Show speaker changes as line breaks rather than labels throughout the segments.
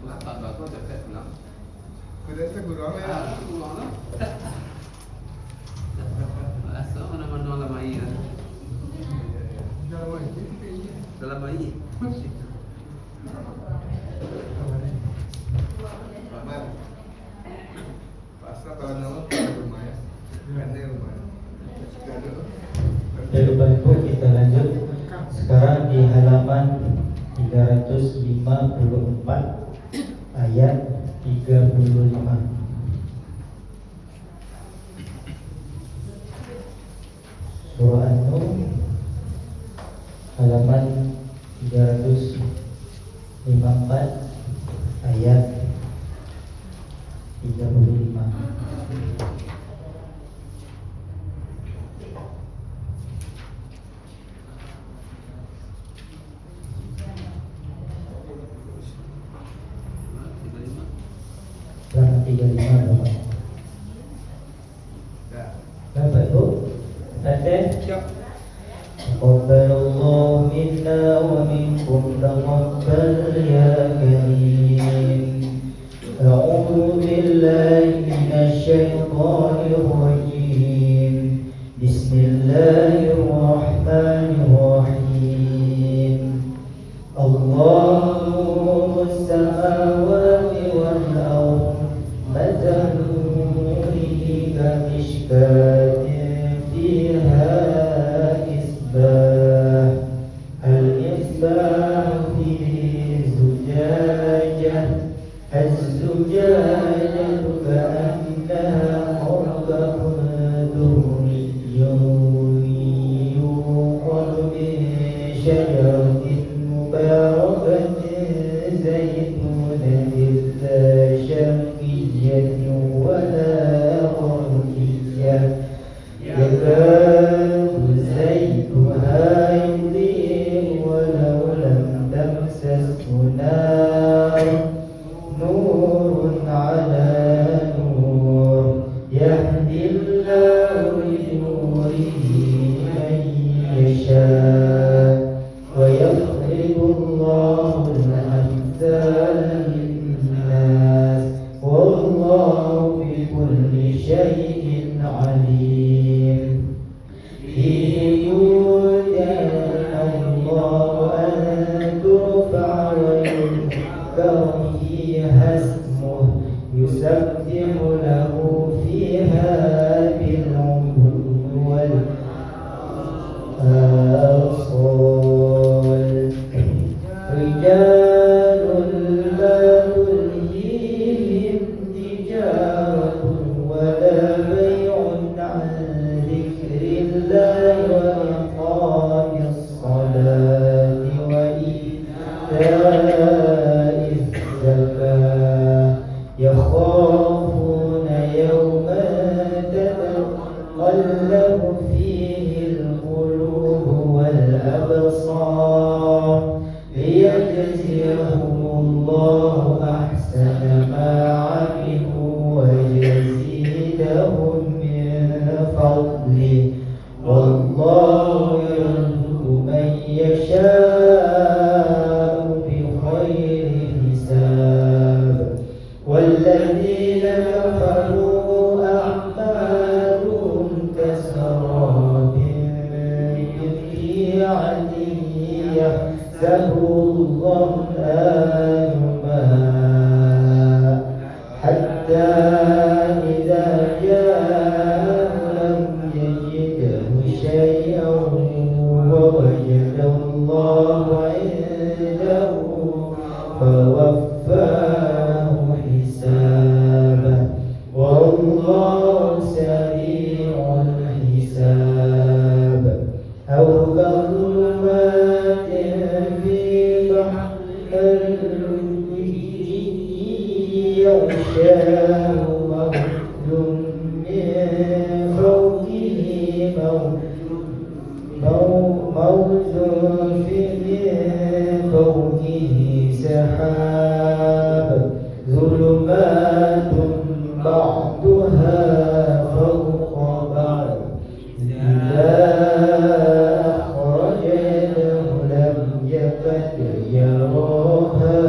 Lapar bagus cepet pulang.
Kuda gurang ya.
Pulang lah. Asal mana-mana lama iya. Dalam bayi.
Aman. Pasal kalau nama rumah ya. Kan rumah.
Dari Bapak kita lanjut. Sekarang di halaman 354 ayat 35. Surah An-Nur halaman 354 ayat 35. Halaman 35 Bapak. Bapak Ibu, Fatih. Taqabbalallahu minna wa minkum taqabbal ya karim. A'udzu billahi minasy syaithanir rajim. Bismillahirrahmanirrahim. Allahus samawati wal ardh mathalu nurihi kamishkatin fiha isbah al-isbah fi zujajah az-zujajah ka'annaha qurbatun durriyyun yuqadu min syajaratin mubarakatin zaytunatin la syarqiyyatin wa la gharbiyyatin yakadu zaytuha yudhi'u walau lam tamsashu nar nurun ala nur yahdillahu linurihi man yasha' wa yadribullahu al-amthal lin-nas wallahu bikulli syai'in alim. Allahu an turfa wa yuzkar fiha ismuhu yusabbihu lahu fiha bil-'udwi wal-asal. Rijalun la tulhihim tijaratun wa la bay'un 'an dzikrillahi wa iqamis salati wa ita'iz zakah yakhafuna yawman tataqallabu fihi al-qulub wal absar liyajziyahumullahu ahsana ma 'amilu wa yazidahum min fadlihi wallahu yarzuqu man yasha'u bighairi hisab. Walladzina kafaru a'maluhum kasarabin biqi'atin yahsabuhu dhama'anu ma'a hatta idza jaa'a lam yajidhu shay'an wa wajada Allaha 'indahu fawaffahu hisabah wallahu sari'ul hisab. Aw kadhulumatin fi bahrin yaghshahu mawjun min fawqihi mawjun min fawqihi sahab zulumatun ba'duha fawqa ba'd idza akhrajahu lam yakad yaraha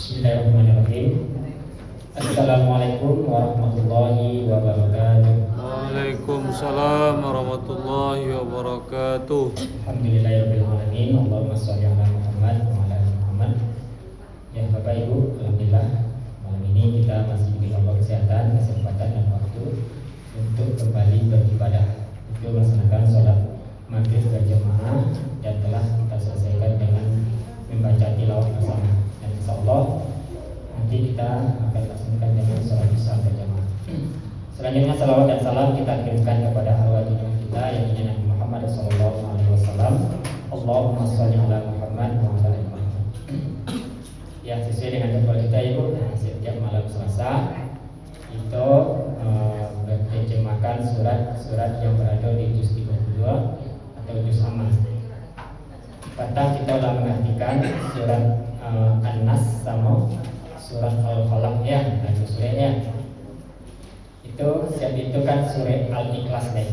Bismillahirrahmanirrahim. Assalamualaikum warahmatullahi wabarakatuh.
Waalaikumsalam warahmatullahi wabarakatuh.
Alhamdulillahirabbil alamin. Allahumma shalli ala Muhammad wa ala ali Muhammad. Ya Bapak Ibu, alhamdulillah malam ini kita masih diberi Allah kesehatan, kesempatan dan waktu untuk kembali beribadah, untuk melaksanakan sholat maghrib berjamaah dan telah kita selesaikan dengan membaca tilawah bersama. Dan insyaallah nanti kita akan laksanakan dengan sholat isya berjamaah. Selanjutnya salawat dan salam kita kirimkan kepada arwah junjungan kita yang Nabi Muhammad SAW. Allahumma sholli ala Muhammad wa ala ali Muhammad. Ya, sesuai dengan jadwal kita Ibu, setiap malam Selasa itu menerjemahkan surat-surat yang berada di juz 32 atau juz aman. Kata kita telah mengartikan surat An-Nas sama surat Al-Falaq ya, dan surahnya. Itu kan surah Al-Ikhlas nih.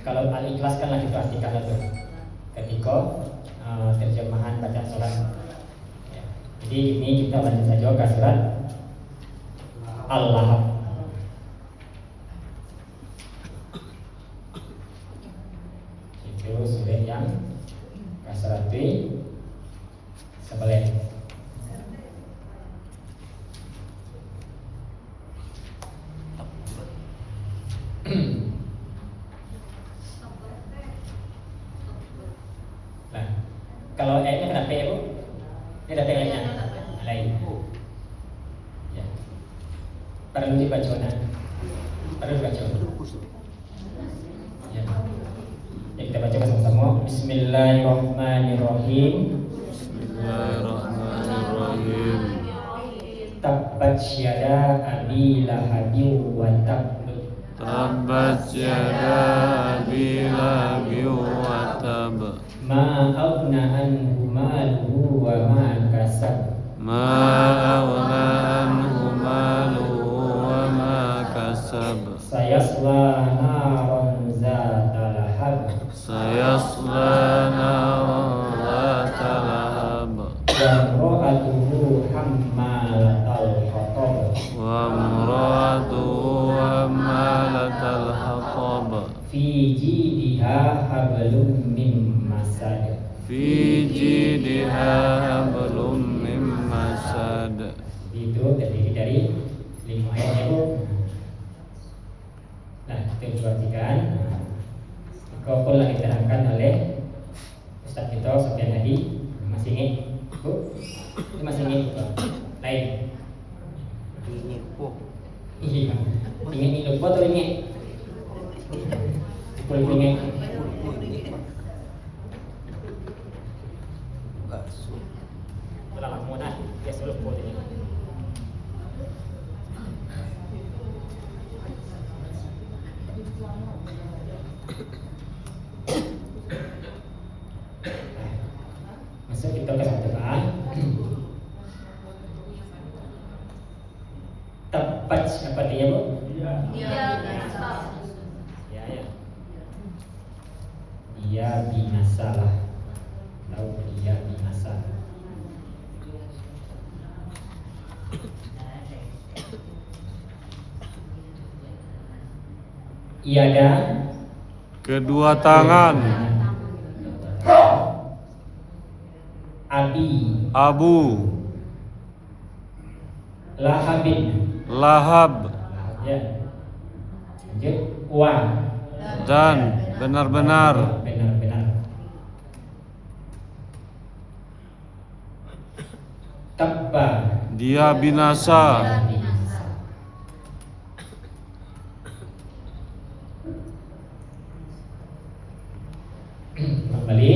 Kalau Al-Ikhlas kan lagi perhatikan itu ketika terjemahan baca sholat ya. Jadi ini kita lanjut saja ke surat Al-Lahab. Itu surah yang kasrati sebelah. Nah, kalau E-nya kenapa ya Bu? Ini ada E-nya lain. Ya. Perlu dibaca nah. Perlu dibaca. Ya. Ya, kita baca sama-sama. Bismillahirrahmanirrahim.
Bismillahirrahmanirrahim.
Tabbat syada abi lahabin wa tab.
Tabbat yada abi lahabin wa tab.
Ma aghna anhu maluhu wa ma kasab.
Ma aghna anhu maluhu wa ma kasab.
Sayasla naran zata lahab.
Sayasla naran zata fi jidha hablum min masad.
Itu terdiri dari 5 ayat ya Bu. Nah, kita perhatikan. Kau lagi diterangkan oleh Ustaz kita Sofyan Hadi. Masih ingat Bu? Ini masih ingat Bu? Lain.
Ingat po.
Iya. Ingat lupa atau ingat? Boleh ingat.
Bakso.
Lama mudah. Ya sudah lupa ini. Masuk kita ke satu A. Tepat apa dia Bu? Ya ya. Dia binasalah. Tahu dia binasa. Iada
Kedua tangan.
Abi
Abu
Lahabin
Lahab
ya. Lanjut wa
dan benar-benar.
benar-benar. Tabba
Dia binasa.
Kembali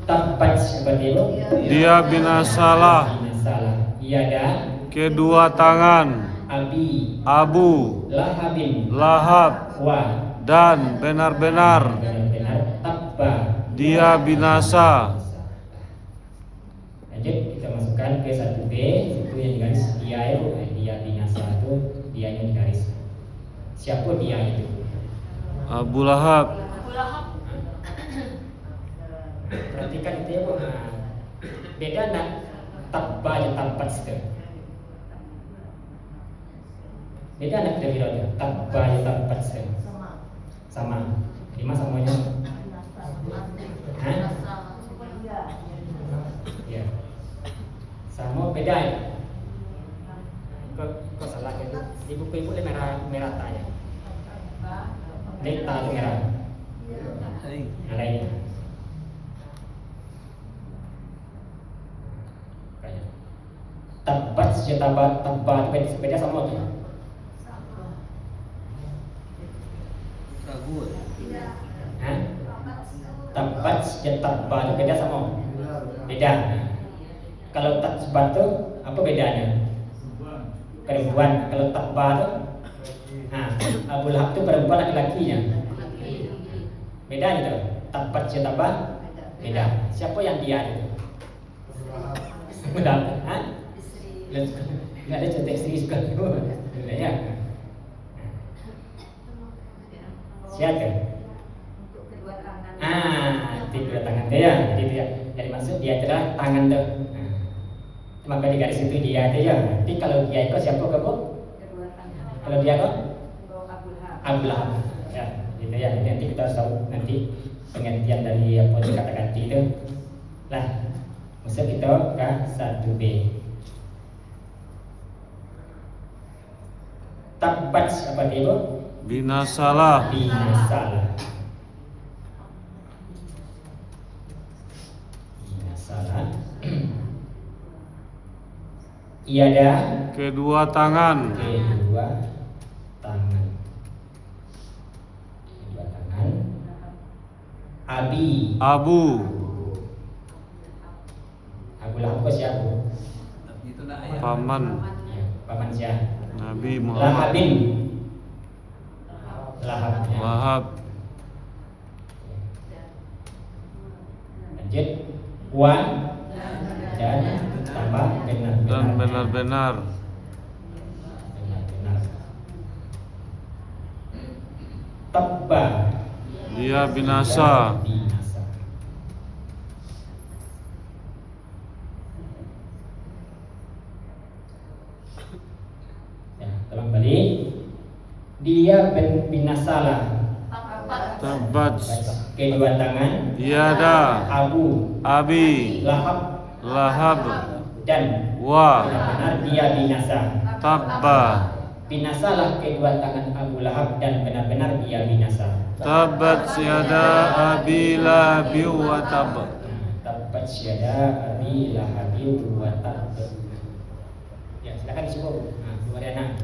tabbat seperti itu.
Dia binasalah.
Binasalah. Iada
Kedua tangan
Abi
Abu
Lahabin
Lahab
wa
dan benar-benar
benar-benar tabba
dia binasa.
Lanjut kita masukkan ke 1B. Itu yang digaris dia itu dia binasa itu dianya digaris. Siapa dia itu?
Abu Lahab.
Perhatikan itu ya Bu. Nah, beda nak tabba dan tabbat itu. Beda nak kira-kira itu. Tabba dan tabbat itu. Sama. Lima samanya. Hah? Ya. Sama beda ya. Kok salah gitu. Di buku ibu dia merah tanya. Deta itu merah. Yang lainnya. Tabbat sejata tabbat beda sama tu.
Sabut.
Hah? Tabbat sejata tabbat beda sama. Beda. Kalau tabbat tu apa bedanya? Perempuan. Kalau tabbat tu, Abu Lahab tu perempuan laki-lakinya. Beda itu. Tabbat sejata tabbat beda. Siapa yang dia itu? Mudah, nggak ada contoh istri suka ya. Siapa? Kedua tangan dia. Jadi dia, jadi maksud dia adalah tangan tu. Maka di garis itu dia tu ya. Nanti kalau dia ikut siapa kamu? Kalau dia kok? Abu Lahab. Ya, gitu ya. Nanti kita tahu nanti pengertian dari apa yang kata itu. Lah, masuk kita ke 1B. Tabbat apa dia Bu?
Binasalah.
Binasalah. Binasalah. Iada
Kedua tangan.
kedua tangan. Kedua tangan. Abi
Abu
Abu Lahab siapa?
Itu nak ayat.
paman
Ya, paman siapa?
Nabi Muhammad.
Lahabin. Lahab. Ya.
Lahab
Lanjut. Wa dan tambah benar-benar.
dan benar-benar.
Benar-benar. Tabba.
Dia binasa.
Binasa. Ya, tolong balik. Dia binasalah.
Tabat
kedua tangan
tiada
Abu
Abi
Lahab
Lahab
dan
wa
benar-benar dia binasa.
tabba
Binasalah kedua tangan Abu Lahab dan benar-benar dia binasa.
tabat yada Abi Lahab wa tab.
Tabbat syada Abi Lahab wa tab. Ya, silakan disebut. Nah, Bu Mariana.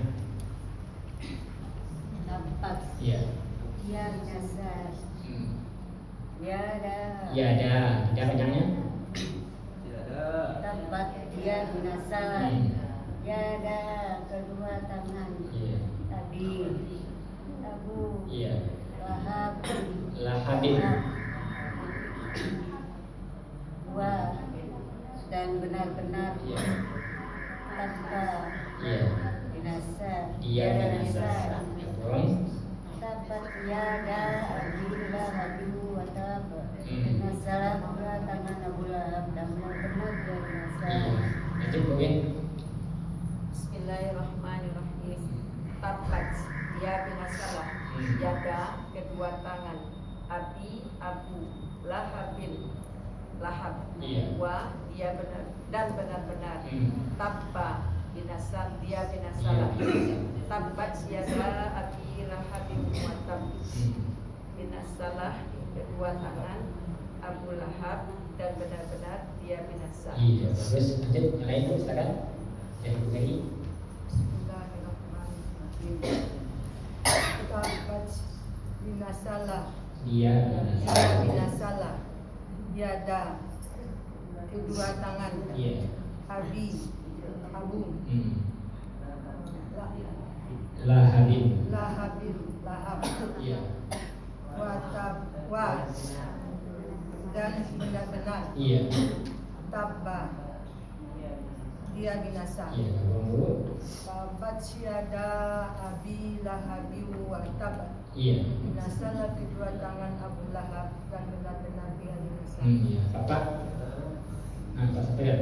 Tabbat
Iya.
dia binasa. Ya ada.
Ya ada. Ada panjangnya?
Tiada.
Tabbat dia binasa. Ya ada kedua tangan.
Iya.
Abi Abu
Iya.
Lahab
Lahabin.
wa dan benar-benar
Iya.
tanpa
Iya.
binasa.
Dia binasa. Betul.
Tabbat yada Abi Lahab wa tab.
Hmm.
Binasalah kedua tangan Abu Lahab dan benar-benar dia binasa.
Iya. Lanjut Bu Win.
Bismillahirrahmanirrahim. Tabbat dia binasalah yada kedua tangan Abi Abu Lahabin Lahab
Iya.
wa dia benar dan benar-benar tabba binasa dia binasalah tabbat yada Abi Lahabin wa tab binasalah kedua tangan Abu Lahab dan benar-benar dia binasa.
Iya, bagus. Lanjut, yang lain Bu, silakan. Ya, Bu Gani.
Bismillahirrahmanirrahim. Tabbat binasalah
Dia
binasalah yada kedua tangan
Iya.
Abi Abu
Lahabin.
Lahabin Lahab
Iya.
wa dan benar-benar
Iya.
tabba dia binasa.
Iya, Bu.
Tabbat syada Abi Lahabi wa tab.
Iya.
Binasalah kedua tangan Abu Lahab dan benar-benar dia binasa.
Iya. Bapak. Nah, Pak Sapir.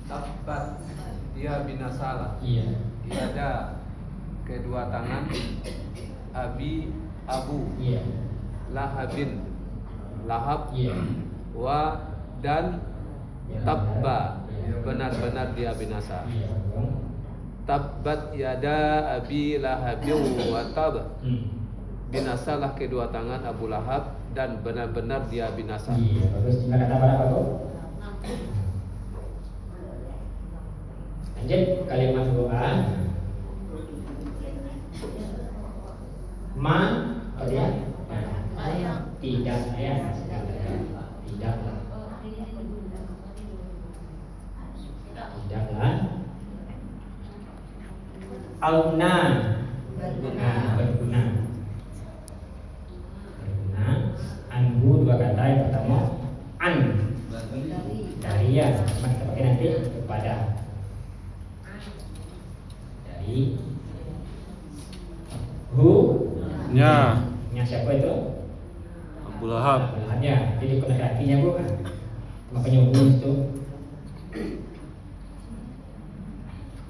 Tabbat dia binasalah.
Iya.
Tiada kedua tangan Abi Abu
Iya.
Lahabin Lahab
Iya.
wa dan tabba benar-benar dia binasa.
Iya, Bu.
Tabbat yada Abi Lahab wa tab. Binasalah kedua tangan Abu Lahab dan benar-benar dia binasa.
Iya, bagus. Gimana kata apa, Bu? Lanjut kalimat doa. Ma, apa dia? Tidak ya. Tidaklah. Tidaklah. Auna. Nah, berguna. Berguna. Anbu dua kata, yang pertama an dari ya, sama kita pakai nanti kepada dari hu
nya
nya siapa itu?
Abu Lahab
Ya, jadi kena kakinya Bu. Makanya hu itu.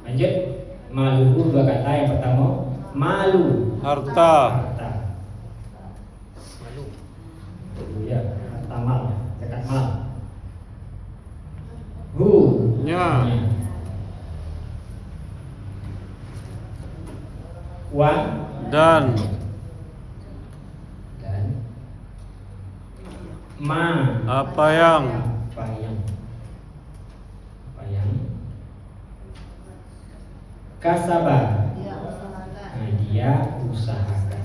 Lanjut, malu dua kata, yang pertama malu
harta
harta. Malu. Ya, harta mal, zakat mal. Hu
nya
wa
dan
ma
apa yang
apa yang kasaba
Dia usahakan.
nah, dia usahakan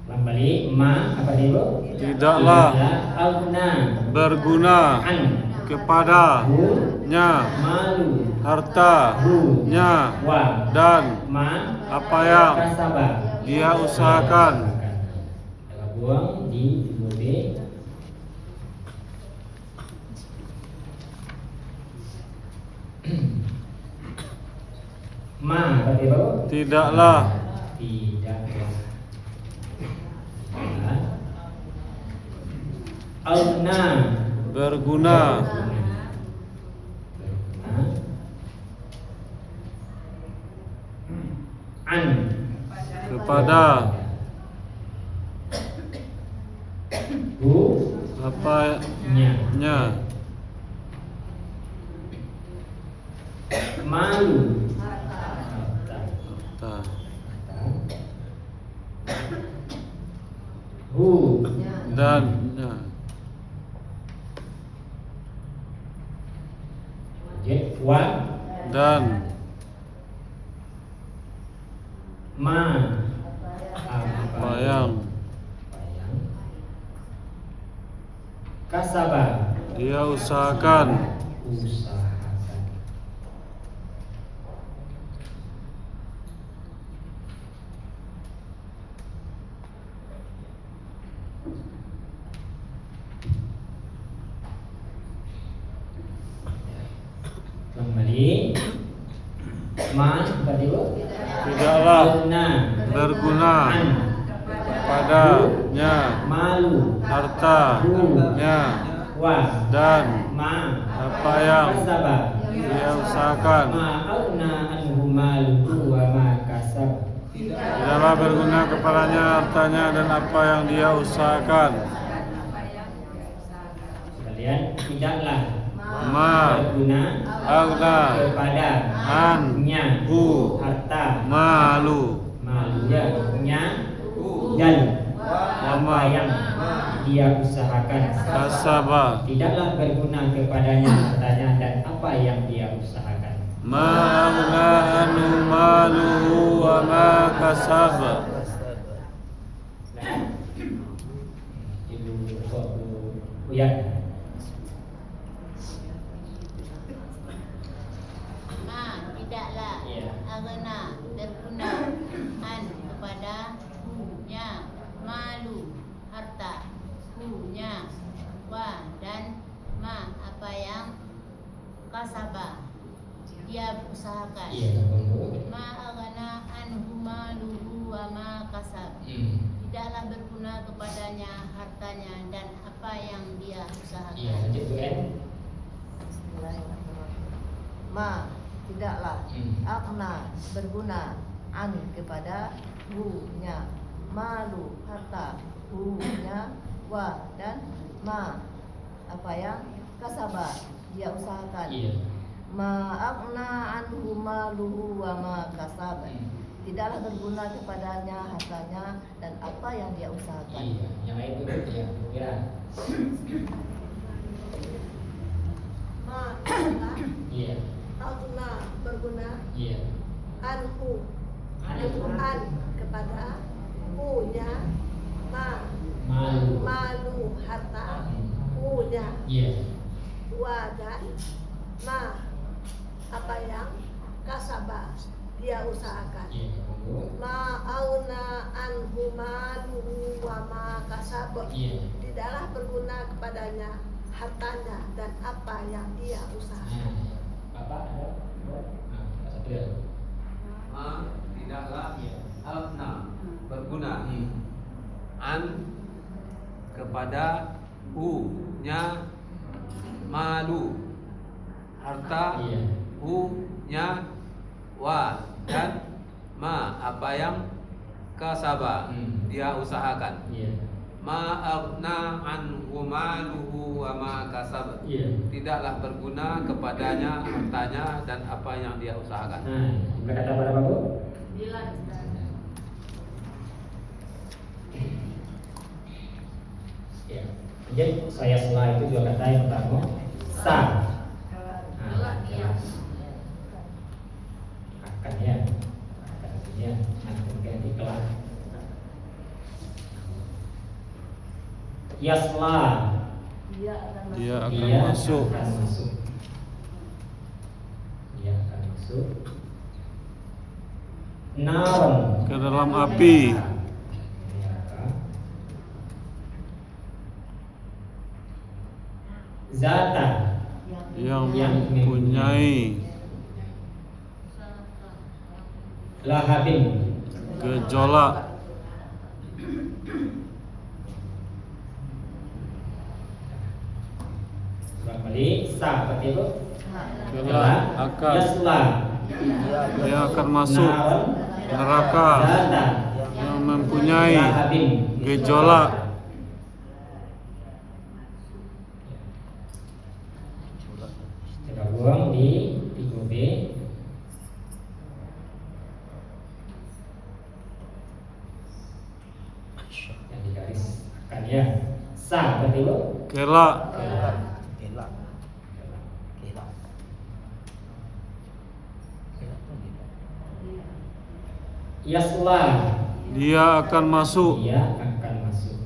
kembali ma apa dia Bu?
tidaklah
Auna
berguna
an
kepada
hu
nya
malu
harta
hu
nya
wa
dan
ma
apa yang
kasaba
dia usahakan.
Kita buang di B. Ma apa dia Bu?
Tidaklah
Tidaklah. Auna
berguna,
an
kepada
hu
apanya,
malu
ta,
hu
dan
wa
dan
ma
apa yang
kasaba
dia usahakan.
Kembali ma berarti bu
Tidaklah
auna
berguna
an
padanya
malu
hartanya
wa
dan
ma
apa yang
kasaba
dia usahakan.
ma auna anhu maluhu wa ma kasab.
Tidaklah berguna kepadanya hartanya dan apa yang dia usahakan.
Kalian tidaklah
Ma
berguna
agna
kepada
an hu
harta
malu
nya dan apa yang dia usahakan.
kasaba
Tidaklah berguna kepadanya hartanya dan apa yang dia usahakan.
ma agna anu maluhu wa ma kasaba.
Ibu Uyat.
Tidaklah
Iya.
agna berguna an kepada hu-nya malu harta hu-nya wa dan ma apa yang kasaba dia usahakan.
Iya,
Ma agna anhu maluhu wa ma kasab. Tidaklah berguna kepadanya hartanya dan apa yang dia
Iya,
usahakan.
lanjut Bu En.
Ma tidaklah agna berguna an kepada hu-nya malu harta hu-nya wa dan ma apa yang kasaba dia usahakan.
Iya.
Ma agna anhu maluhu wa ma kasab. Tidaklah berguna kepadanya hartanya dan apa yang dia usahakan.
Iya, yang lain Bu ya, kira.
Ma tidaklah
Iya.
agna berguna
Iya.
anhu an kepada hu-nya malu harta hu-nya
Iya.
wa dan ma apa yang kasaba dia usahakan.
Iya.
Ma auna anhu maluhu wa ma kasab.
Iya.
Tidaklah berguna kepadanya hartanya dan apa yang dia usahakan.
Bapak ada? Nah, satu ya.
Ma tidaklah agna berguna an kepada hu-nya malu harta
Iya.
hu-nya wa dan ma apa yang kasaba dia usahakan.
Iya.
Ma agna anhu maluhu wa ma kasab.
Iya.
Tidaklah berguna kepadanya hartanya dan apa yang dia usahakan.
Nah, berkata pada Bu? Ya. Jadi saya setelah itu juga kata yang pertama sa. Akan ya. Akan artinya nanti ganti kelak. Yasla.
Dia akan
Dia
masuk.
akan masuk. Dia akan masuk. Naron
Ke dalam api.
Zata
Yang
Yang
mempunyai
Lahabin
gejolak
Kembali sa berarti itu
Kelak akan
yasla
dia akan masuk neraka
zata
yang mempunyai
lahabin.
gejolak.
Kita buang di 3B. Yang digariskan ya. Sa berarti itu
Kelak
Kelak.
yasla
dia akan masuk.
dia akan masuk.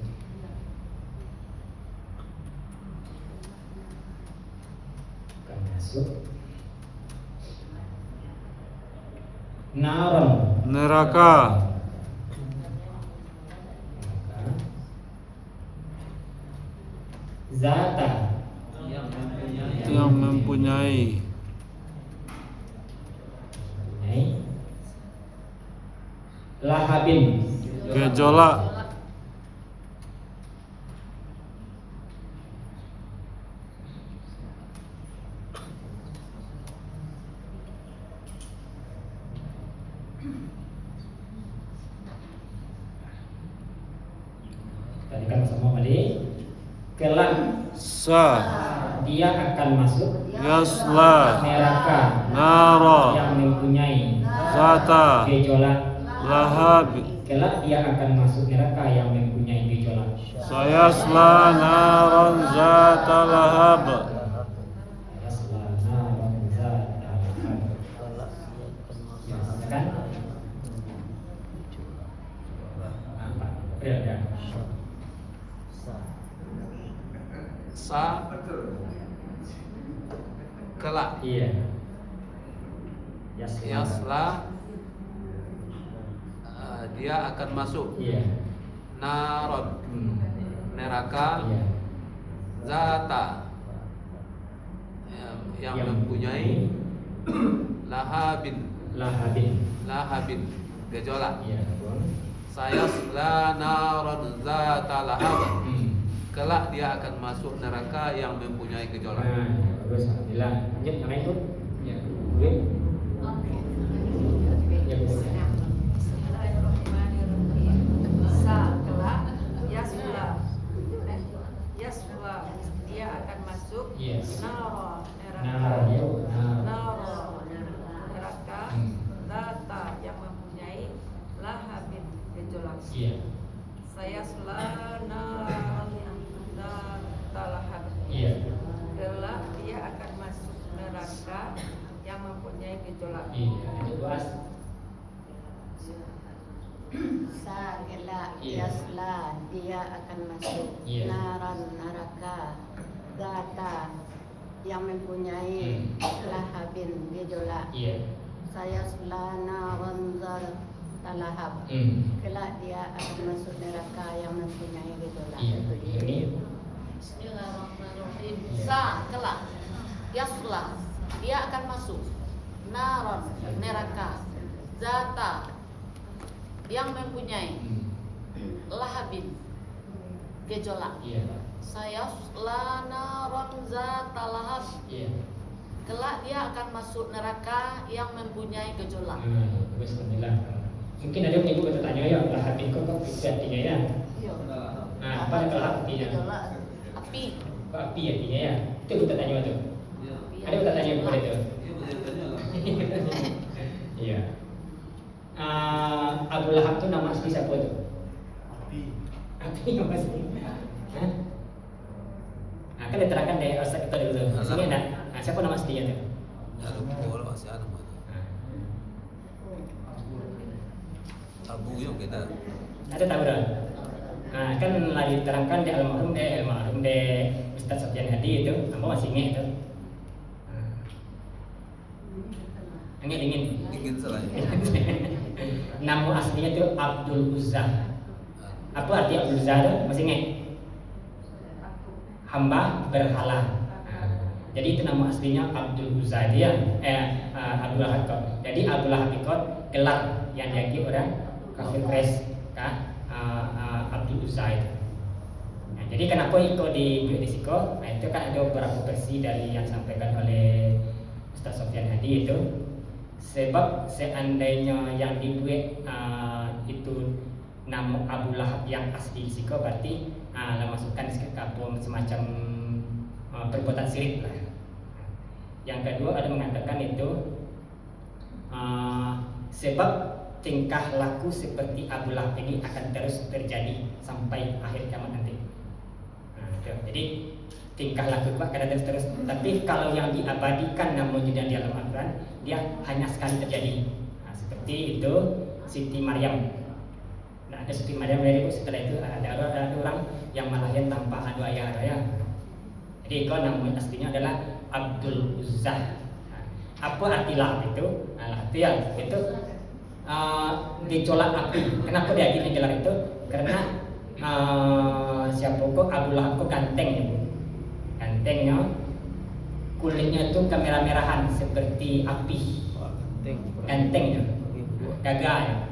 Akan masuk naron
Neraka
zata
yang mempunyai
lahabin
gejolak.
tadi kan semua tadi kelak
Sa
dia akan masuk
yasla
neraka
nara
yang mempunyai
zata
gejolak.
lahab
Kelak dia akan masuk neraka yang mempunyai gejolak.
sayasla naran zata lahab.
Yasla naran zata lahab. Ya, kan? Apa? Ya.
Sa kelak
Iya.
yasla dia akan masuk
Iya.
naron neraka
Iya.
zata yang mempunyai
Lahabin.
lahabin gejolak.
Iya.
Sayasla naron zata lahab. Kelak dia akan masuk neraka yang mempunyai gejolak.
Nah, bagus. Alhamdulillah. Lanjut yang lain tuh. Ya. Gue. Ya,
Bismillahirrahmanirrahim. Sa kelak yasla dia akan masuk
Yes.
naro
Nah, ya.
naro neraka zata yang mempunyai lahabin gejolak.
Iya.
Saya naron zata lahab.
Iya.
Kelak dia akan masuk neraka yang mempunyai gejolak.
Iya. Itu bahas.
Sa kelak
Iya.
yasla dia akan masuk
Iya.
naran neraka zata yang mempunyai lahabin gejolak.
Iya.
Saya selana wanzar talahab. Kelak dia akan masuk neraka yang mempunyai gejolak.
Iya.
Itu dia.
Ini.
Bismillahirrahmanirrahim.
Iya.
Sa kelak yasla dia akan masuk naron neraka zata yang mempunyai lahabin gejolak.
Iya.
Saya selana naron zata lahab.
Iya.
Kelak dia akan masuk neraka yang mempunyai gejolak.
Bagus. Alhamdulillah. Mungkin ada yang ibu bertanya ya, lahabin kok artinya ya?
Iya.
Nah, apa ada lahab artinya?
Gejolak. Api.
Kok api artinya ya? Itu ibu tanya tuh. Ada yang tanya kepada itu? Iya. Abu Lahab itu nama asli siapa tuh? Api nama asli. Hah? Nah, kan diterangkan dari Ustaz kita dulu. Ini enggak? Nah, siapa nama aslinya tuh?
Abu yang kita
Ada tahu dah? Nah, kan lagi diterangkan di almarhum de Ustaz Sofyan Hadi itu, apa masih ingat itu? Ingin
selain
Nama aslinya itu Abdul Uzza. Apa arti Abdul Uzza itu? Masih ingat? Hamba berhala. Jadi itu nama aslinya Abdul Uzza dia. Abdul Lahab. Jadi Abdul Lahab itu gelar yang diakui orang kafir Quraisy kan? Abdul Uzza itu. Nah, Jadi kenapa Iko di Siko? Nah, itu kan ada beberapa versi dari yang disampaikan oleh Ustaz Sofyan Hadi itu. Sebab seandainya yang dibuat itu nama Abu Lahab yang asli di Siko, berarti masukkan semacam perbuatan syirik lah. Yang kedua ada mengatakan itu sebab tingkah laku seperti Abu Lahab ini akan terus terjadi sampai akhir kiamat nanti. Jadi tingkah laku itu akan terus. Tapi kalau yang diabadikan namanya di dalam Al-Quran, dia hanya sekali terjadi. Seperti itu Siti Maryam. Nah, ada Siti Maryam dari setelah itu ada orang yang melahirkan tanpa ada ayah. Jadi kalau nama aslinya adalah Abdul Uzzah. Apa arti Lahab itu? Artinya itu dicolak api. Kenapa dia akhirnya gelar itu? Karena siapa kok Abu Lahab kok gantengnya, kulitnya itu kemerah-merahan seperti api, gantengnya, gagah.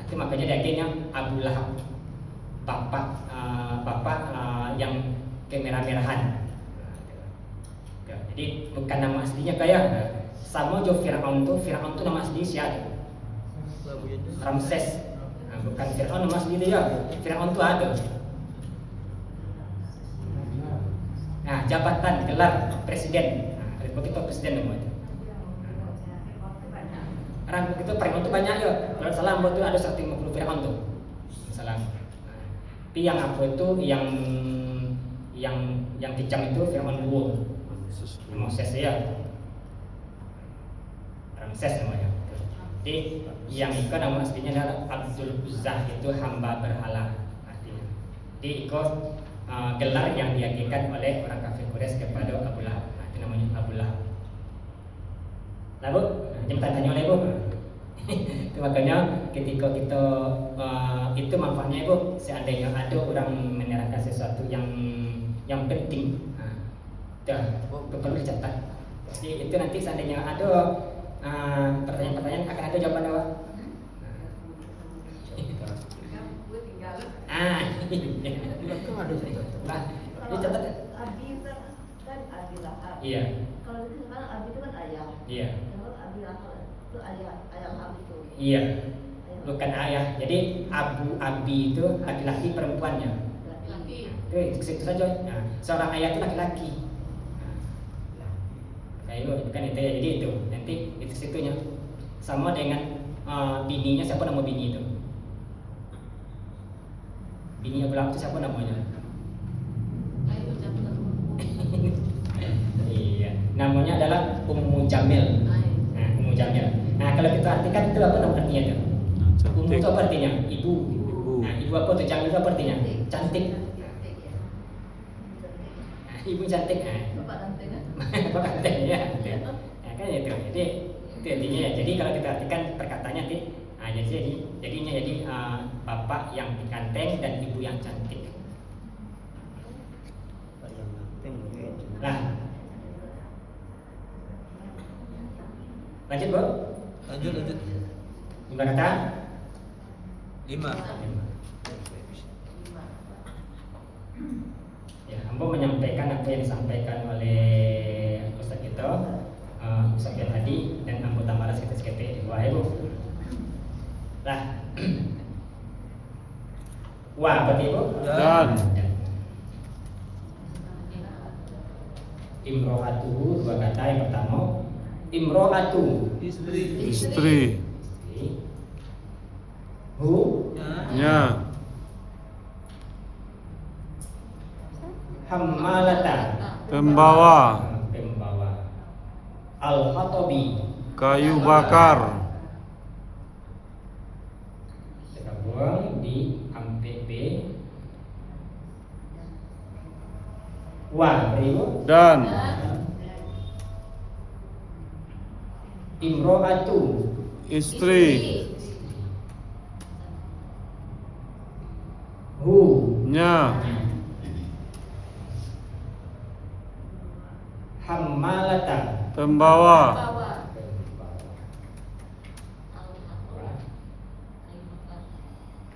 Itu makanya dia akhirnya Abu Lahab, bapak yang kemerah-merahan. Jadi bukan nama aslinya kayak sama jo Fir'aun tuh nama asli siapa? Ramses. Bukan Fir'aun nama asli dia. Fir'aun tuh ada. Nah, jabatan gelar presiden. Begitu presiden namanya. Orang itu Fir'aun tuh banyak ya. Kalau salah buat tuh ada 150 Fir'aun tuh. Salah. Tapi yang apa itu yang kejam itu Fir'aun dua. Moses ya, Ramses namanya. Jadi yang itu nama aslinya adalah Abdul Uzzah, itu hamba berhala artinya. Jadi itu gelar yang diakibatkan oleh orang kafir Quraisy kepada Abu Lahab. Itu namanya Abu Lahab. Lalu jematan tanya oleh Ibu. Itu makanya ketika kita itu manfaatnya Ibu, seandainya ada orang menerangkan sesuatu yang penting. Perlu dicatat. Jadi itu nanti seandainya ada pertanyaan-pertanyaan akan ada jawaban awak. Ini catat.
Abi kan Abi Lahab.
Iya.
Kalau sekarang Abi itu kan ayah.
Iya.
Kalau Abi Lahab itu ayah Lahab itu.
Iya. Bukan ayah. Jadi Abi itu laki-laki perempuannya.
Laki.
Itu saja. Nah, seorang ayah itu laki-laki. Bukan itu ya, jadi itu nanti itu situnya sama dengan bininya. Siapa nama bini itu? Bini Abu Lahab itu siapa namanya? Iya, namanya adalah Ummu Jamil. Nah, Ummu Jamil. Nah, kalau kita artikan itu apa nama artinya itu? Ummu itu apa artinya? Ibu. Nah, ibu apa tuh? Jamil itu apa artinya? Cantik. Nah, ibu cantik.
Bapak ganteng kan?
Bapak ganteng ya. Nah, kan itu. Jadi itu intinya ya. Jadi kalau kita artikan perkataannya nanti, jadinya bapak yang ganteng dan ibu yang cantik. Nah, lanjut Bu.
Lanjut.
Jumlah kata
5.
Ya, Ambo menyampaikan apa yang disampaikan oleh Ustaz kita, Ustaz Hadi dan Ambo tambah sedikit di bawah Ibu. Lah. Wah, berarti Ibu?
Dan.
Imro'atu, dua kata. Yang pertama Imro'atu,
Istri.
Hu,
Nya.
Hammalata,
Pembawa.
Al-Hatobi,
Kayu bakar.
kita buang di AMPB. Wa, Ibu.
Dan.
Imro'atu,
Istri.
Hu,
Nya.
Hammalata,
Pembawa.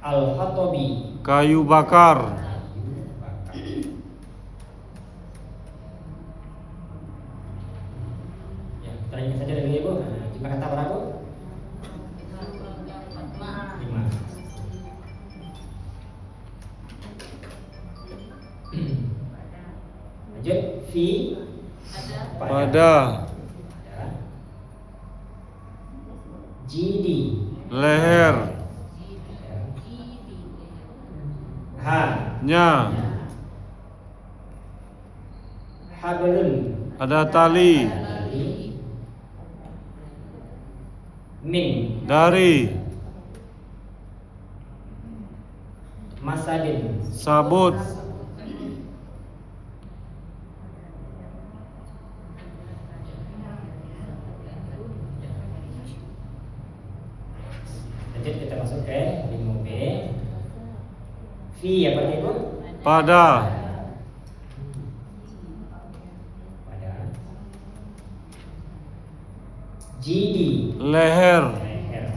Al-Hatobi,
Kayu bakar.
Tanya saja dari Ibu. Jika kata berapa? 5. Lanjut. Fi
pada,
Jidi
leher,
Ha
nya,
Hablun
ada tali,
Min
dari,
Masadin
sabut,
Lanjut kita masuk ke 5B. Fi apa itu?
pada,
Pada. Jidi
leher,
leher.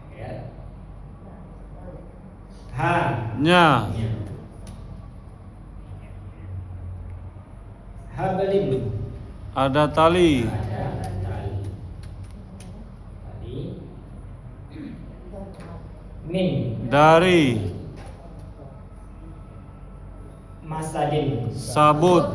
Leher. Ha
nya,
Hablin
ada tali,
ada tali. Tali. Min
dari,
Masadin
sabut,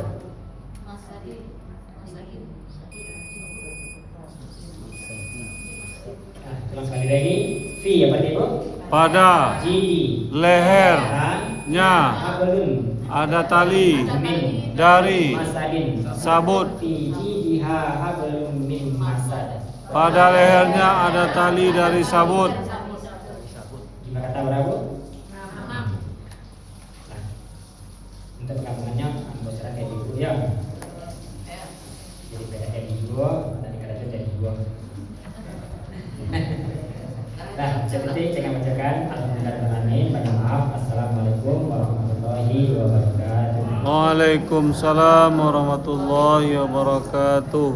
Ulang sekali lagi. Fi apa itu?
pada,
Jidi
leher,
Ha
nya,
Hablun
ada tali,
Min
dari,
Masadin
sabut,
Fi jidiha hablum min masad.
pada lehernya ada tali dari sabut.
Jika kata berapa? Nah, untuk penggabungannya ambil cara kayak gitu ya. Jadi beda kayak gitu dan kata itu jadi dua. Nah, seperti saya bacakan alhamdulillah banyak maaf. Assalamualaikum warahmatullahi wabarakatuh.
Waalaikumsalam warahmatullahi wabarakatuh.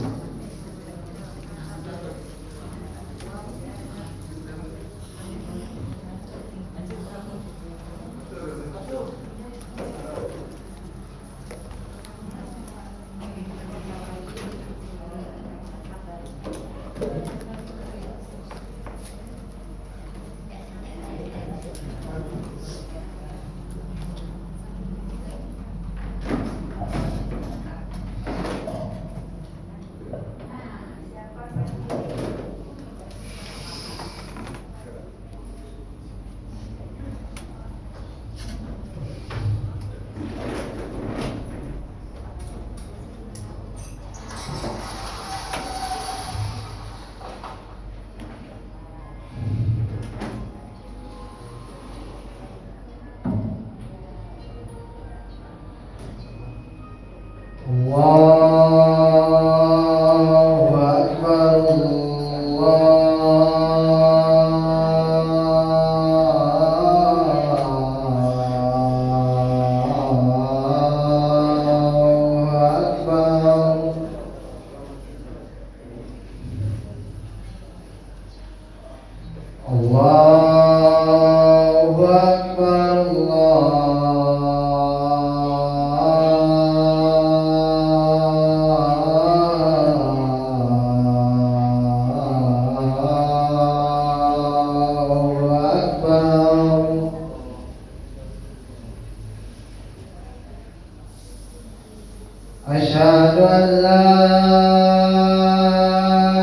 أشهد أن لا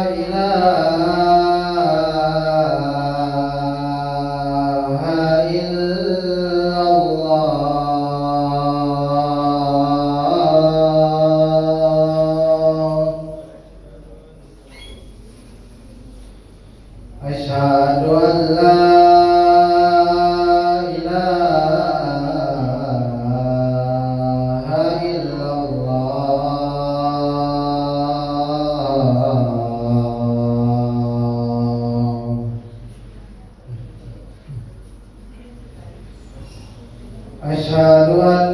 إله إلا الله أشهد أن لا إله إلا الله أشهد أن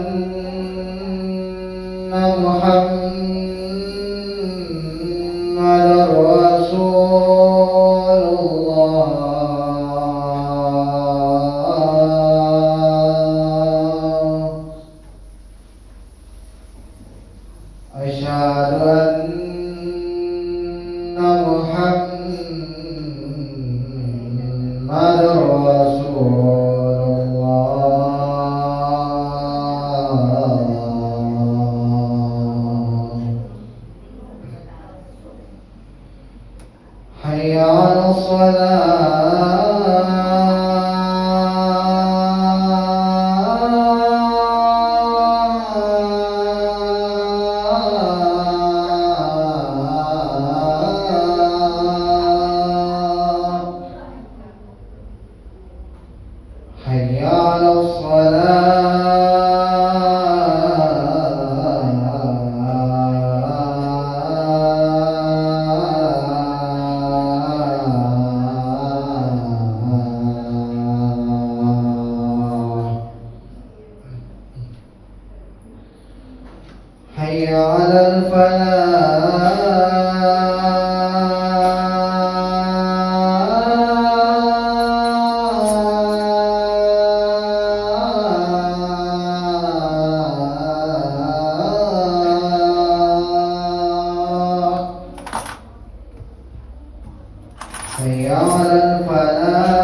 محمدا رسول الله أشهد أن رسول الله حي على الصلاة حي على الصلاة حي على الفلاح حي على الفلاح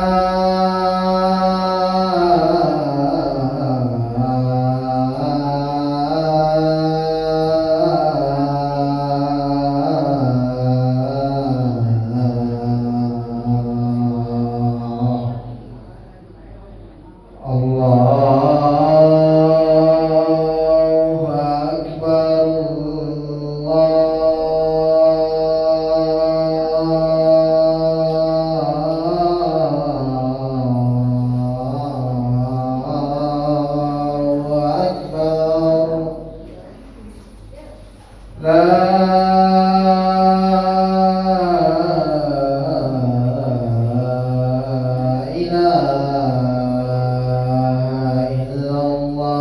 الله أكبر الله أكبر لا إله إلا الله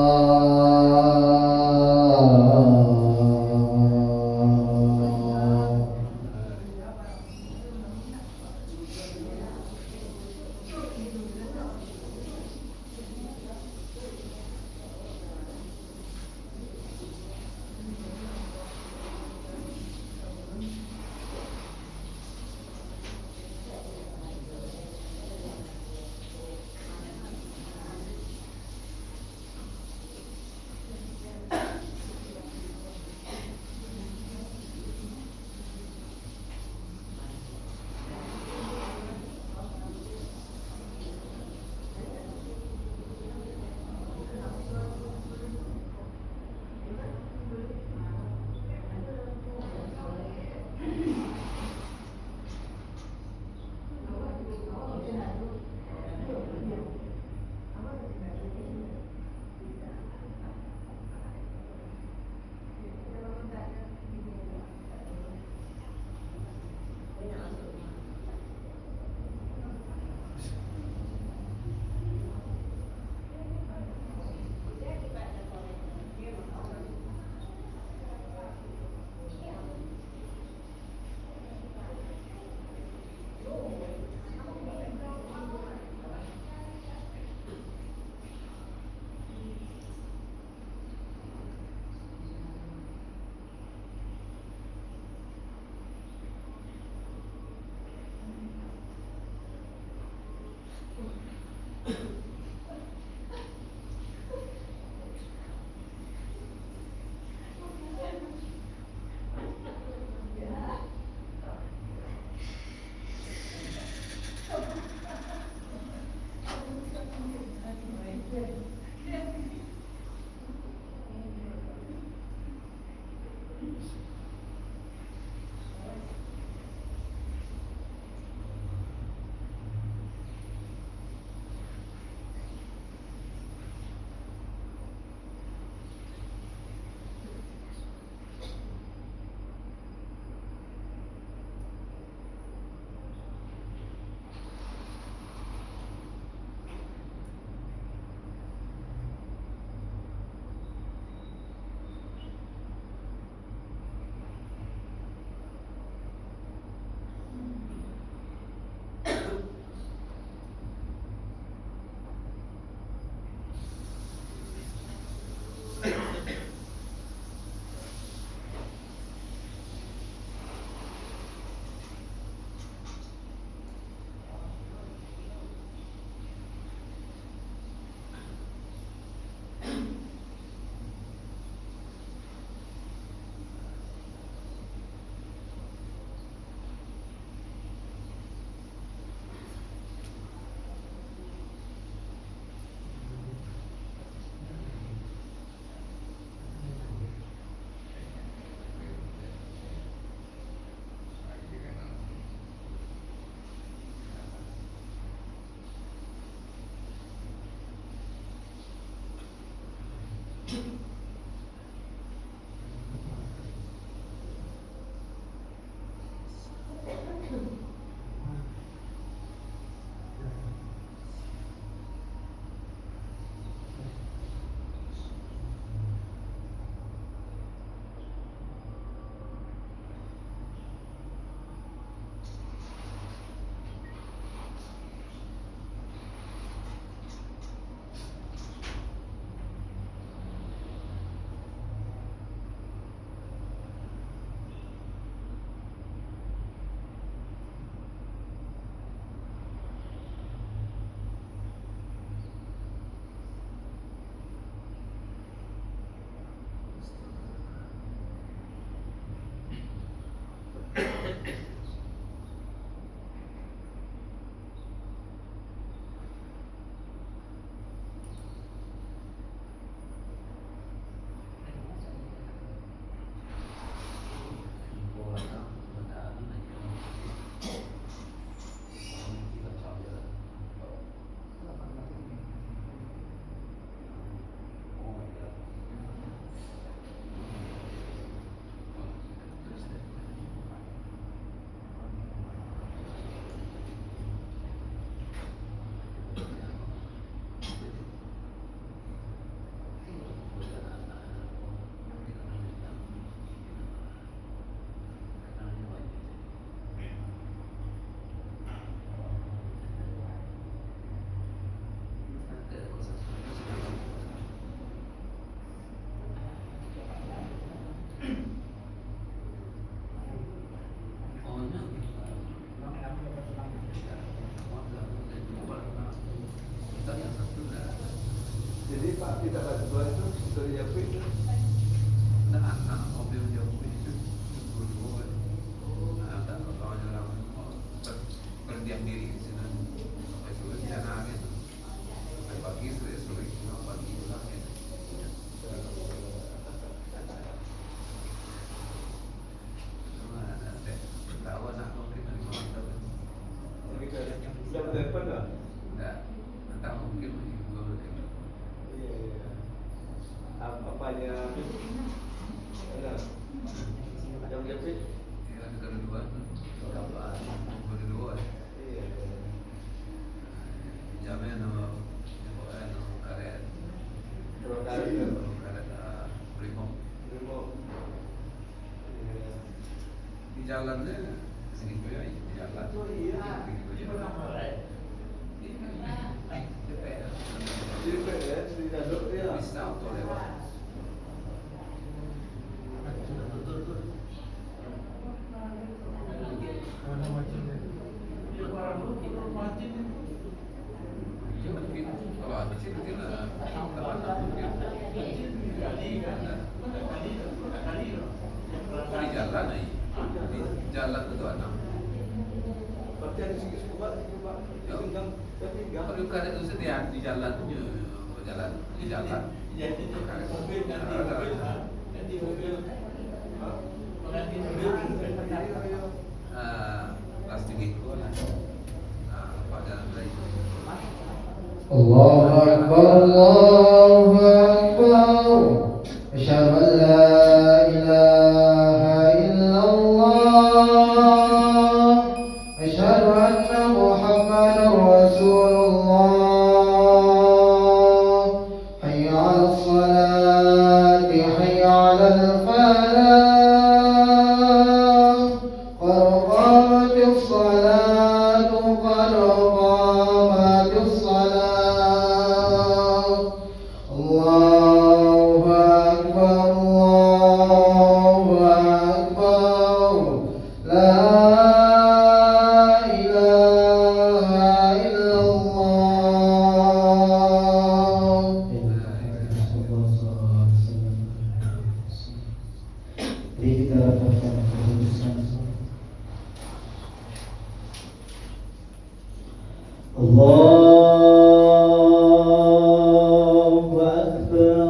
Di jalannya segitu ya, di jalan. Bisa auto lewat. Kalau ada sih mungkin di jalan nih, di jalan itu ada. Kalau karet itu setiap di jalan di jalan. Plastik itu lah. Apa jalan lain?
Allahu Akbar, Allahu Akbar. Asyhadu an la ilaha illallah. Asyhadu anna Muhammadar Rasulullah. Hayya 'alas salati, hayya 'alal falah. Qad qamatis salatu, qad qamatis salat. Allahu Akbar, Allahu Akbar. La ilaha illallah.
Jadi kita rapatkan keputusan. Allahu Akbar.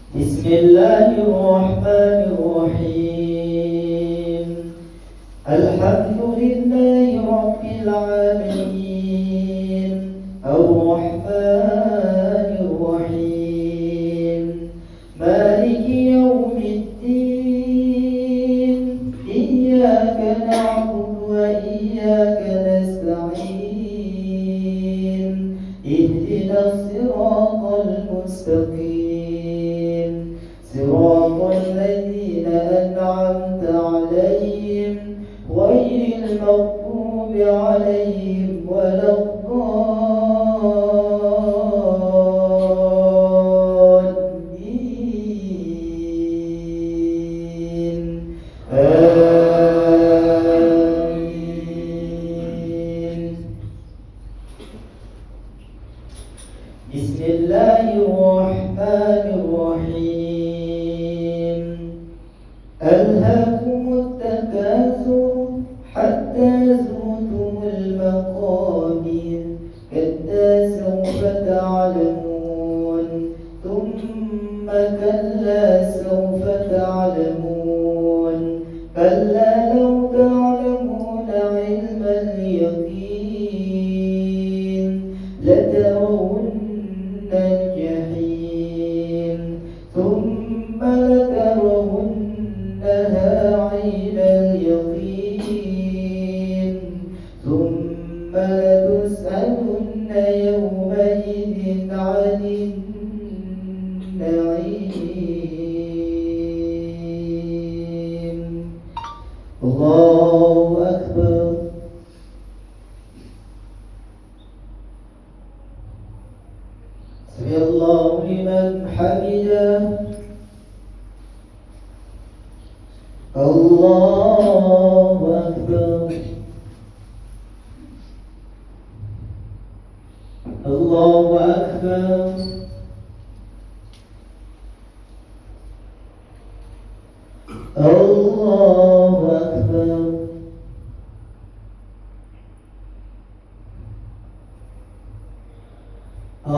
Bismillahirrahmanirrahim. Alhamdulillahi Rabbil Alamin. Ar-Rahmanir Rahim. Maliki Yawmiddin. Iyyaka na'budu wa iyyaka nasta'in. Ihdinas siratal mustaqim. Siratal ladzina an'amta 'alaihim ghairil maghdubi 'alaihim waladdallin. Amin. Bismillahirrahmanirrahim. Alhaakumut takatsur hatta zurtumul maqabir. Kalla sawfa ta'lamun. Thumma kalla sawfa ta'lamun. Kalla law ta'lamuna 'ilmal yaqin latarawunna al-jahim. Thumma latarawunnaha 'ainal yaqin. Thumma latus'alunna yawma'idhin 'anil na'im. Allahu Akbar. Sami'allahu liman hamidah. Allahu Akbar. Allahu Akbar. Allahu Akbar.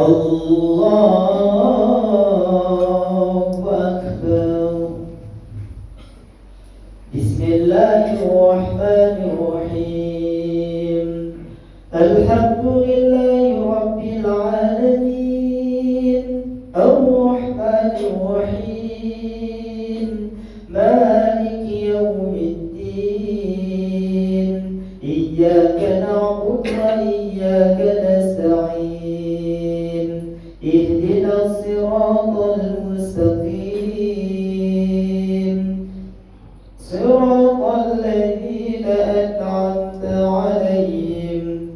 Allahu Akbar.
Bismillahirrahmanirrahim. Alhamdulillahi Rabbil Alamin. Ar-Rahmanir-Rahim. Maliki Yawmiddin. Iyyaka na'budu wa iyyaka nasta'in. Ihdinas siratal mustaqim. Siratal ladzina an'amta 'alaihim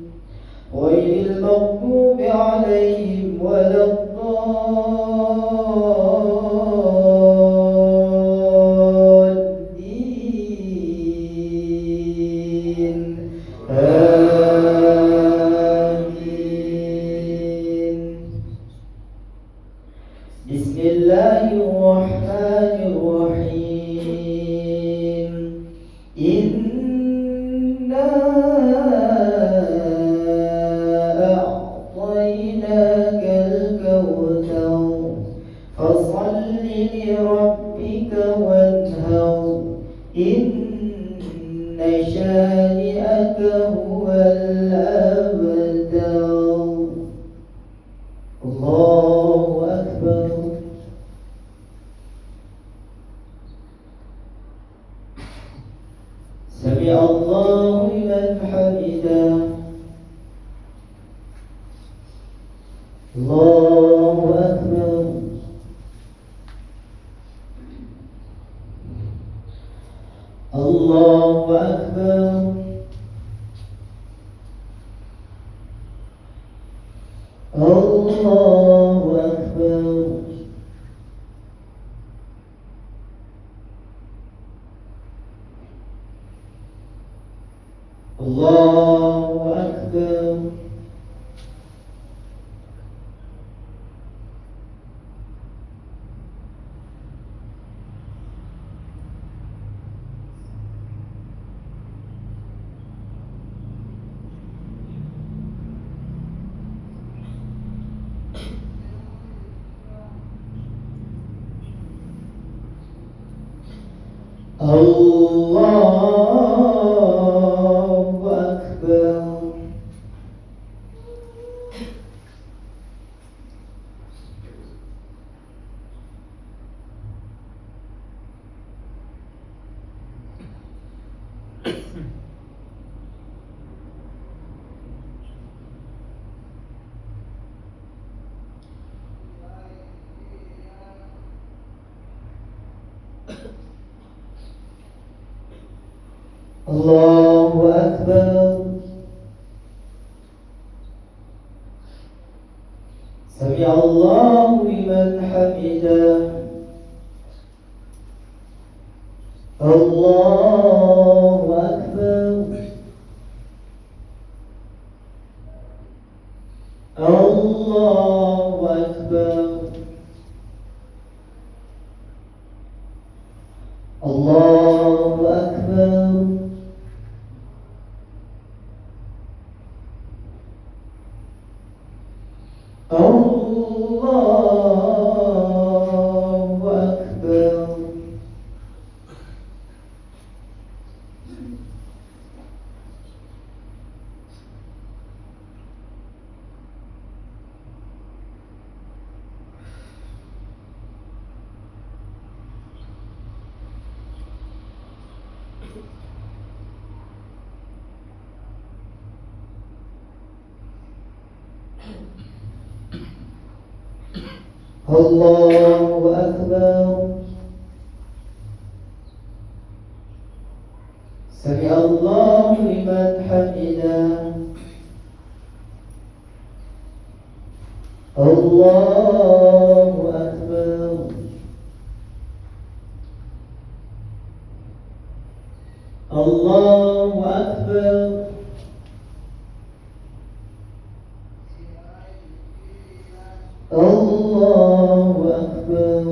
ghairil maghdubi 'alaihim waladdallin. Amin. Bismillahirrahmanirrahim. Inna a'tainakal kautsar fasholli li rabbika wanhar. Inna shani'aka huwal abtar. Allahu akbar. Sami Allahu liman hamidah. Allahu akbar. Allahu akbar. Allahu akbar. Allahu akbar. Allahu akbar. Allahu akbar. Sami Allahu liman hamidah. Allahu akbar. Allahu akbar. Allahu akbar. Allahu akbar. Allahu akbar. Sami Allahu liman hamidah. Allahu akbar. Allahu akbar. Allahu akbar.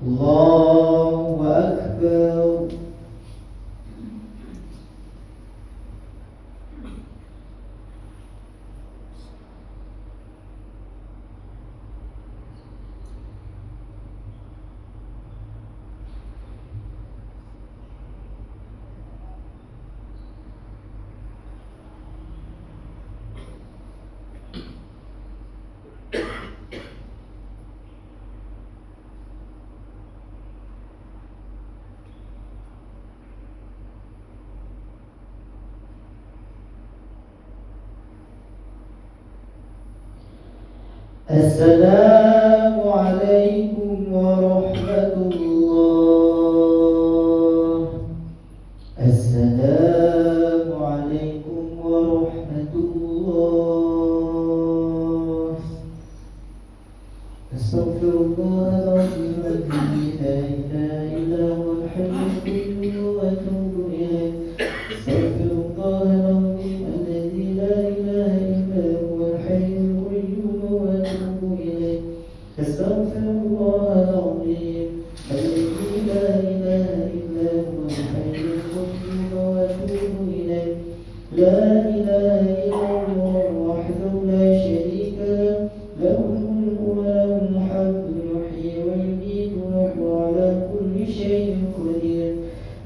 Allahu akbar. السلام عليكم ورحمة الله. السلام عليكم ورحمة الله. أستغفر الله العظيم الذي لا إله إلا هو الحي القيوم وأتوب إليه. أستغفر الله العظيم الذي لا إله إلا هو الحي القيوم وأتوب إليه. أستغفر الله العظيم الذي لا إله إلا هو الحي القيوم وأتوب إليه. لا إله إلا الله وحده لا شريك له، له الملك وله الحمد يحيي ويميت وهو على كل شيء قدير.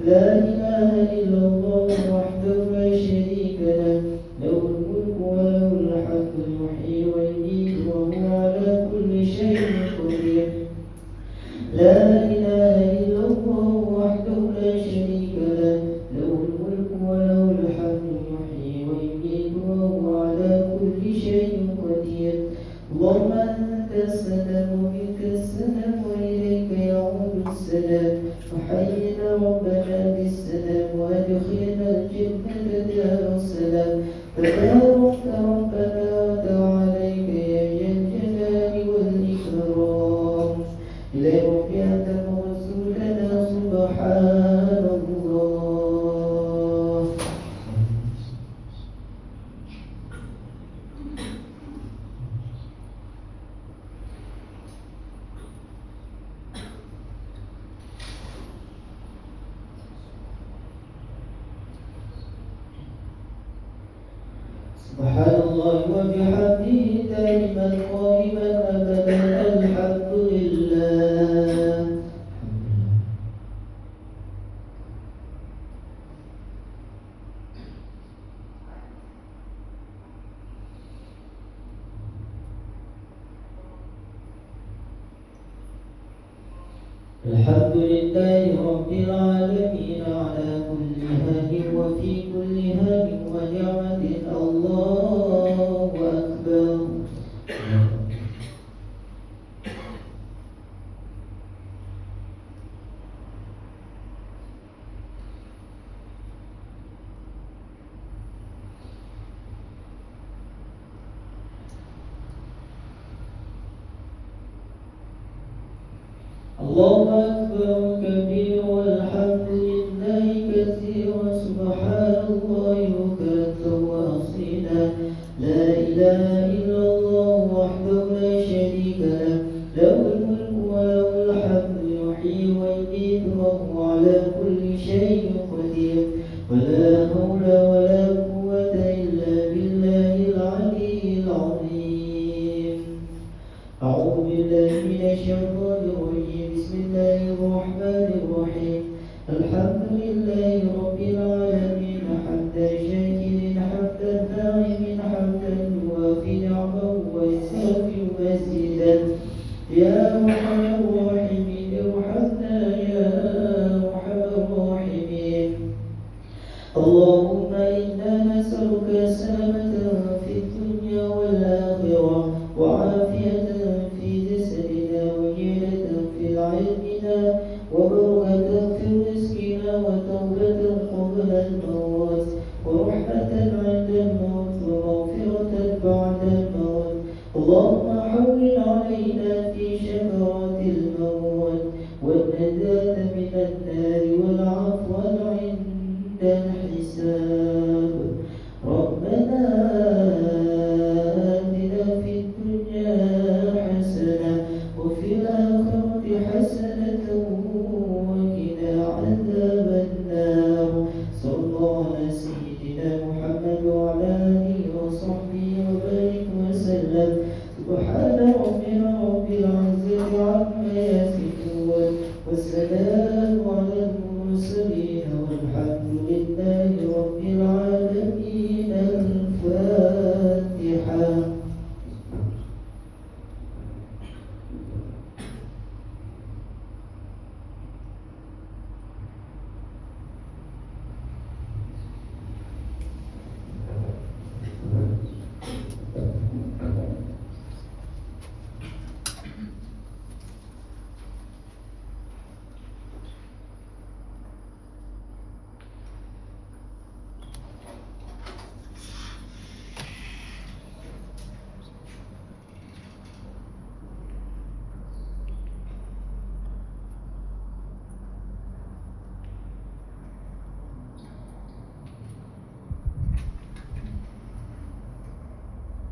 لا إله إلا الله وحده لا شريك له، له الملك وله الحمد يحيي ويميت وهو على كل شيء قدير. لا إله إلا الله وحده لا شريك له، له الملك وله الحمد يحيي ويميت وهو على كل شيء قدير. اللهم أنت السلام ومنك السلام وإليك يعود السلام. وحينا ربنا بالسلام وأدخلنا الجنة دار السلام. تبارك ربنا وتعاليك يا ذا الجلال والإكرام. إلى ربك رسولنا سبحان الله. سبحان الله وبحمده دائما قائما أبدا الحمد لله. الحمد لله رب العالمين على كل هاد وفي كل هاد ونعمة. الله أكبر. الله أكبر كبير والحمد لله كثيرا. سبحان الله بكرة وأصيلا. لا إله إلا الله وحده لا شريك له، له الملك وله الحمد يحيي ويميت وهو على كل شيء قدير. ولا حول ولا قوة إلا بالله العلي العظيم. أعوذ بالله من الشيطان الرجيم. بسم الله الرحمن الرحيم. الحمد لله رب العالمين حمدا شاكرين حمدا ناعمين حمدا يوافي نعمه ويستغفر مزيدا. يا أرحم الراحمين ارحمنا يا أرحم الراحمين. اللهم إنا نسألك سلامة في الدنيا والآخرة وعافية في جسدنا وجنة في علمنا وبركة في رزقنا وتوبة قبل الموت ورحمة عند الموت ومغفرة بعد الموت. اللهم حول علينا في شفرات الموت والنجاة من النار والعفو عند الحساب. ربنا آتنا في الدنيا حسنة وفي الآخرة حسنة وقنا عذاب النار. صلى الله على سيدنا محمد وعلى آله وصحبه وبارك وسلم. سبحان